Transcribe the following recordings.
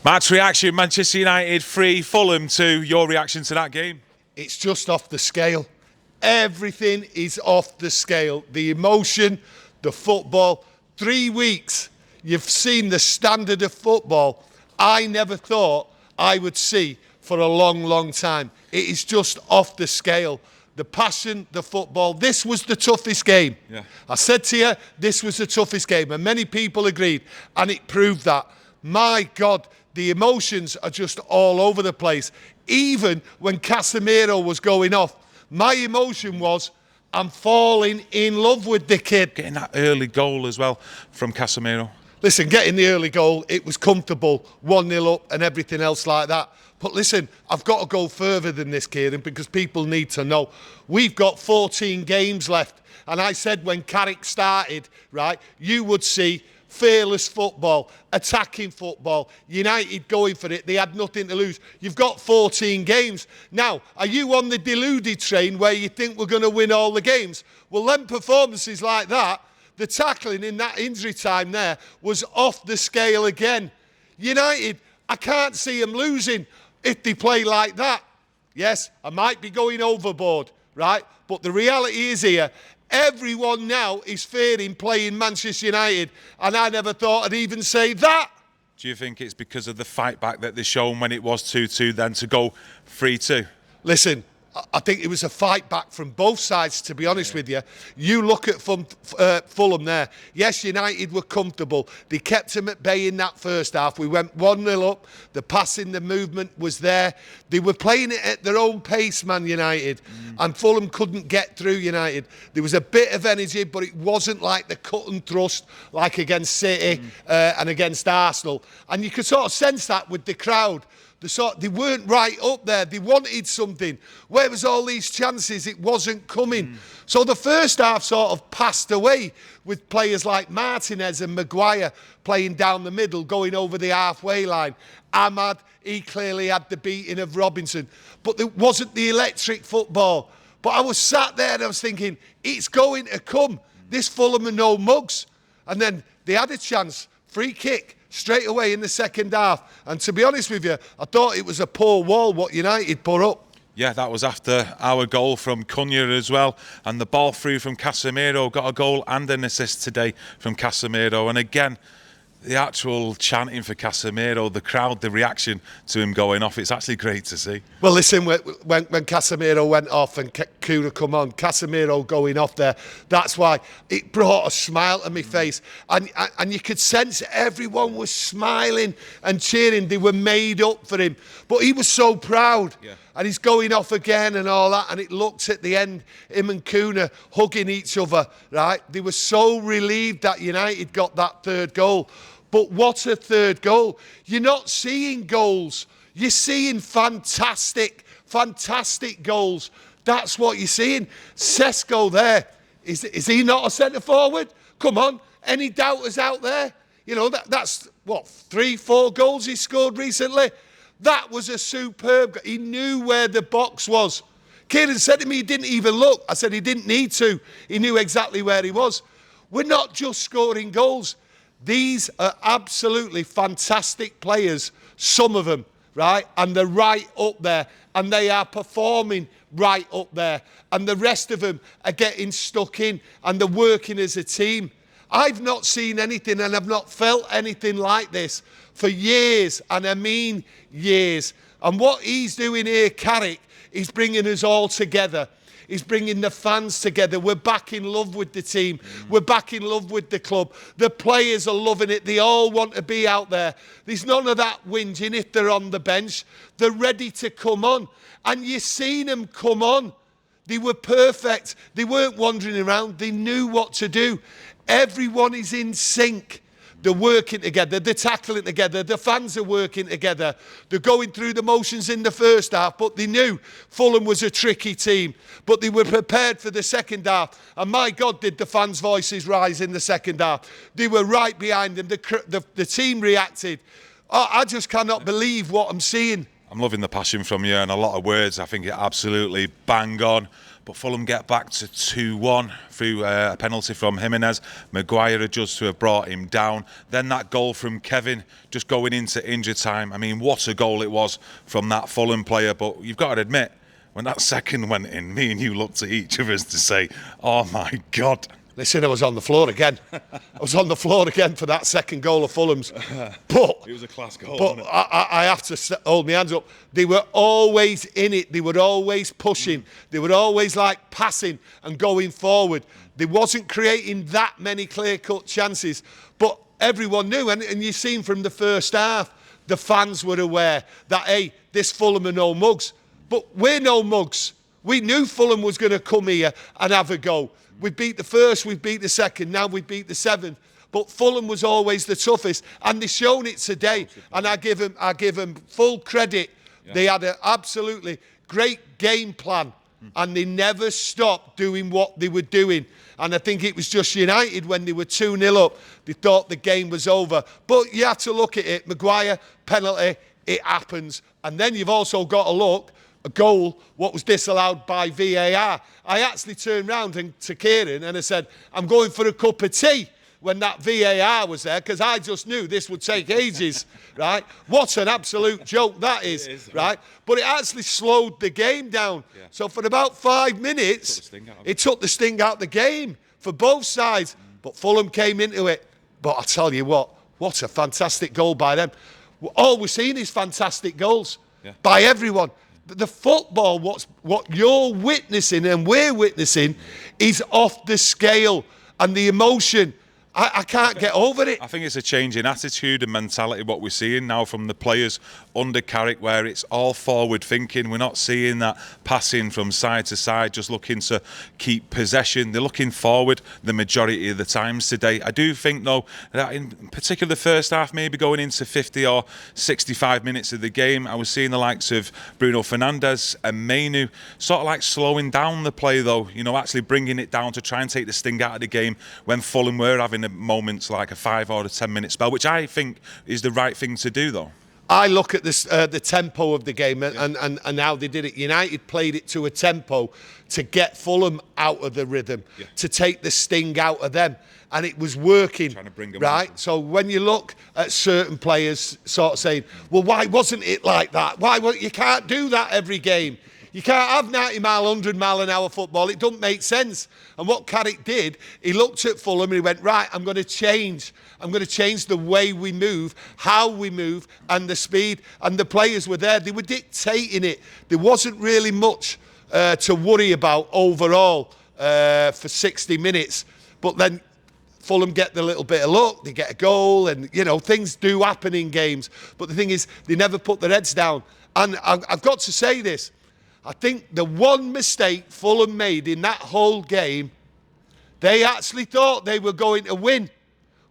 Match reaction, Manchester United 3, Fulham 2. Your reaction to that game? It's just off the scale. Everything is off the scale. The emotion, the football. 3 weeks, you've seen the standard of football I never thought I would see for a long, long time. It is just off the scale. The passion, the football. This was the toughest game. Yeah. I said to you, this was the toughest game, and many people agreed, and it proved that. My God, the emotions are just all over the place. Even when Casemiro was going off, my emotion was, I'm falling in love with the kid. Getting that early goal as well from Casemiro. Listen, getting the early goal, it was comfortable, 1-0 up and everything else like that. But listen, I've got to go further than this, Kieran, because people need to know. We've got 14 games left. And I said when Carrick started, right, you would see fearless football, attacking football, United going for it. They had nothing to lose. You've got 14 games. Now, are you on the deluded train where you think we're going to win all the games? Well, them performances like that, the tackling in that injury time there was off the scale again. United, I can't see them losing if they play like that. Yes, I might be going overboard, right? But the reality is here, everyone now is fearing playing Manchester United, and I never thought I'd even say that. Do you think it's because of the fight back that they've shown when it was 2-2 then to go 3-2? Listen, I think it was a fight back from both sides, to be honest with you. You look at Fulham there. Yes, United were comfortable. They kept them at bay in that first half. We went 1-0 up. The passing, the movement was there. They were playing it at their own pace, Man United. And Fulham couldn't get through United. There was a bit of energy, but it wasn't like the cut and thrust like against City and against Arsenal. And you could sort of sense that with the crowd. They weren't right up there. They wanted something. Where was all these chances? It wasn't coming. So the first half sort of passed away with players like Martinez and Maguire playing down the middle, going over the halfway line. Ahmad, he clearly had the beating of Robinson. But it wasn't the electric football. But I was sat there and I was thinking, it's going to come. This Fulham are no mugs. And then they had a chance. Free kick. Straight away in the second half. And to be honest with you, I thought it was a poor wall what United put up. Yeah, that was after our goal from Cunha as well. And the ball through from Casemiro, got a goal and an assist today from Casemiro. And again, the actual chanting for Casemiro, the crowd, the reaction to him going off, it's actually great to see. Well, listen, when Casemiro went off and Cunha come on, Casemiro going off there, that's why it brought a smile to my face. And you could sense everyone was smiling and cheering. They were made up for him. But he was so proud. Yeah. And he's going off again and all that. And it looked at the end, him and Cunha hugging each other, right? They were so relieved that United got that third goal. But what a third goal. You're not seeing goals. You're seeing fantastic, fantastic goals. That's what you're seeing. Sesko there. Is he not a centre forward? Come on. Any doubters out there? You know, that's, what, 3-4 goals he scored recently? That was a superb. He knew where the box was. Kieran said to me he didn't even look. I said he didn't need to. He knew exactly where he was. We're not just scoring goals. These are absolutely fantastic players, some of them, right? And they're right up there. And they are performing right up there. And the rest of them are getting stuck in and they're working as a team. I've not seen anything and I've not felt anything like this for years, and I mean years. And what he's doing here, Carrick, he's bringing us all together. He's bringing the fans together. We're back in love with the team. We're back in love with the club. The players are loving it. They all want to be out there. There's none of that whinging if they're on the bench. They're ready to come on. And you've seen them come on. They were perfect. They weren't wandering around. They knew what to do. Everyone is in sync. They're working together, they're tackling together, the fans are working together. They're going through the motions in the first half, but they knew Fulham was a tricky team. But they were prepared for the second half. And my God, did the fans' voices rise in the second half. They were right behind them. The team reacted. Oh, I just cannot believe what I'm seeing. I'm loving the passion from you and a lot of words. I think it absolutely bang on. But Fulham get back to 2-1 through a penalty from Jimenez. Maguire adjusts to have brought him down. Then that goal from Kevin just going into injury time. I mean, what a goal it was from that Fulham player. But you've got to admit, when that second went in, me and you looked at each of us to say, oh my God. Listen, I was on the floor again. I was on the floor again for that second goal of Fulham's. But it was a class goal, but wasn't it? I have to hold my hands up. They were always in it. They were always pushing. They were always like passing and going forward. They wasn't creating that many clear-cut chances. But everyone knew, and you've seen from the first half, the fans were aware that, hey, this Fulham are no mugs. But we're no mugs. We knew Fulham was going to come here and have a go. We beat the first, we beat the second, now we beat the seventh. But Fulham was always the toughest, and they've shown it today. And I give them full credit. Yeah. They had an absolutely great game plan, and they never stopped doing what they were doing. And I think it was just United when they were 2-0 up. They thought the game was over. But you have to look at it. Maguire, penalty, it happens. And then you've also got to look. A goal, what was disallowed by VAR. I actually turned round to Kieron and I said, I'm going for a cup of tea when that VAR was there, because I just knew this would take ages, right? What an absolute joke that is, right? But it actually slowed the game down. Yeah. So for about 5 minutes, it took the sting out of the game for both sides. But Fulham came into it. But I tell you what a fantastic goal by them. All we've seen is fantastic goals by everyone. The football, what you're witnessing and we're witnessing is off the scale, and the emotion, I can't get over it. I think it's a change in attitude and mentality, what we're seeing now from the players under Carrick, where it's all forward thinking. We're not seeing that passing from side to side, just looking to keep possession. They're looking forward the majority of the times today. I do think, though, that in particular the first half, maybe going into 50 or 65 minutes of the game, I was seeing the likes of Bruno Fernandes and Mainu sort of like slowing down the play, though, you know, actually bringing it down to try and take the sting out of the game when Fulham were having moments like a 5 or a 10 minute spell, which I think is the right thing to do, though. I look at this, the tempo of the game and how they did it. United played it to a tempo to get Fulham out of the rhythm, to take the sting out of them. And it was working, trying to bring them right? out. So when you look at certain players sort of saying, well, why wasn't it like that? You can't do that every game. You can't have 90 mile, 100 mile an hour football. It doesn't make sense. And what Carrick did, he looked at Fulham and he went, right, I'm going to change. I'm going to change the way we move, how we move, and the speed. And the players were there. They were dictating it. There wasn't really much to worry about overall for 60 minutes. But then Fulham get the little bit of luck. They get a goal and, you know, things do happen in games. But the thing is, they never put their heads down. And I've got to say this. I think the one mistake Fulham made in that whole game, they actually thought they were going to win.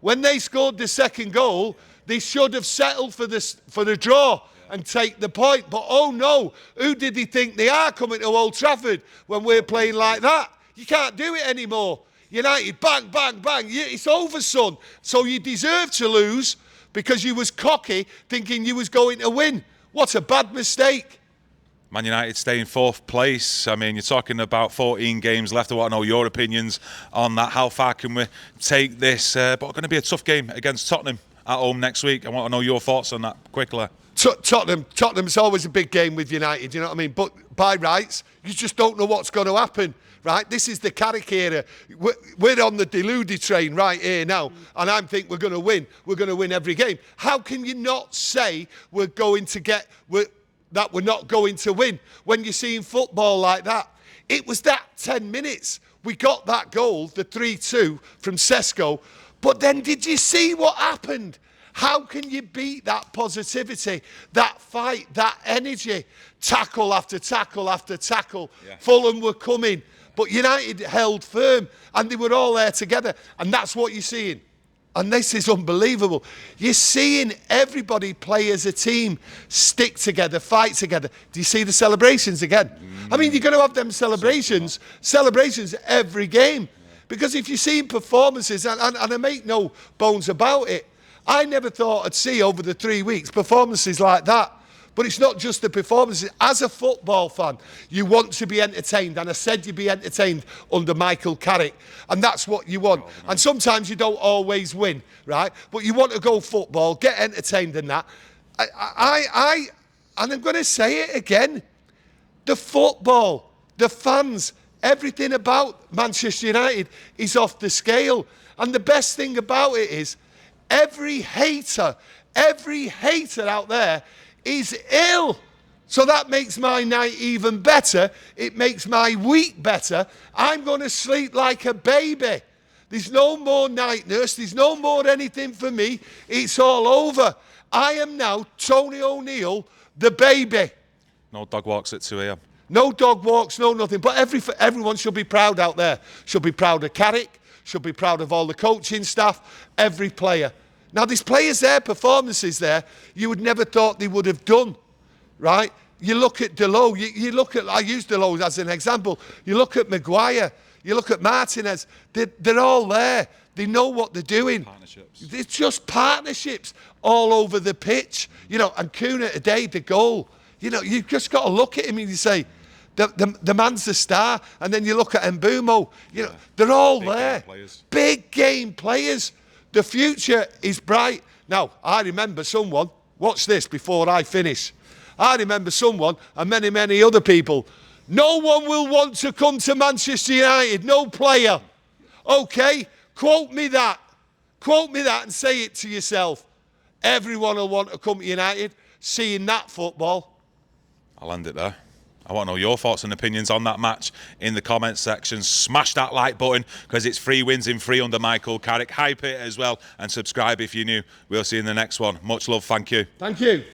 When they scored the second goal, they should have settled for the draw and take the point. But oh no, who did they think they are coming to Old Trafford when we're playing like that? You can't do it anymore. United, bang, bang, bang. It's over, son. So you deserve to lose because you was cocky thinking you was going to win. What a bad mistake. Man United stay in 4th place. I mean, you're talking about 14 games left. I want to know your opinions on that. How far can we take this? But it's going to be a tough game against Tottenham at home next week. I want to know your thoughts on that quickly. Tottenham's always a big game with United, you know what I mean? But by rights, you just don't know what's going to happen, right? This is the Carrick era. We're on the deluded train right here now, and I think we're going to win. We're going to win every game. How can you not say we're not going to win when you're seeing football like that? It was that 10 minutes. We got that goal, the 3-2 from Sesko. But then did you see what happened? How can you beat that positivity, that fight, that energy? Tackle after tackle after tackle. Yeah. Fulham were coming, but United held firm and they were all there together. And that's what you're seeing. And this is unbelievable. You're seeing everybody play as a team, stick together, fight together. Do you see the celebrations again? I mean, you're going to have them celebrations every game. Because if you're seeing performances, and I make no bones about it, I never thought I'd see over the 3 weeks performances like that. But it's not just the performances. As a football fan, you want to be entertained. And I said you'd be entertained under Michael Carrick. And that's what you want. And sometimes you don't always win, right? But you want to go football, get entertained in that. And I'm going to say it again. The football, the fans, everything about Manchester United is off the scale. And the best thing about it is every hater out there is ill. So that makes my night even better. It makes my week better. I'm going to sleep like a baby. There's no more night nurse. There's no more anything for me. It's all over. I am now Tony O'Neill, the baby. No dog walks at 2 a.m. No dog walks, no nothing. But everyone should be proud out there. Should be proud of Carrick. Should be proud of all the coaching staff. Every player. Now, there's players there, performances there, you would never thought they would have done, right? You look at Delo, you look at, I use Delo as an example, you look at Maguire, you look at Martinez, they're all there. They know what they're doing. Partnerships. It's just partnerships all over the pitch. You know, and Kuna today, the goal, you know, you've just got to look at him and you say, the man's the star. And then you look at Mbumo, you know, they're all there. Big game players. The future is bright. Now, I remember someone, watch this before I finish. I remember someone, and many, many other people, no one will want to come to Manchester United, no player. Okay, quote me that and say it to yourself. Everyone will want to come to United, seeing that football. I'll end it there. I want to know your thoughts and opinions on that match in the comments section. Smash that like button because it's free wins in free under Michael Carrick. Hype it as well and subscribe if you're new. We'll see you in the next one. Much love. Thank you. Thank you.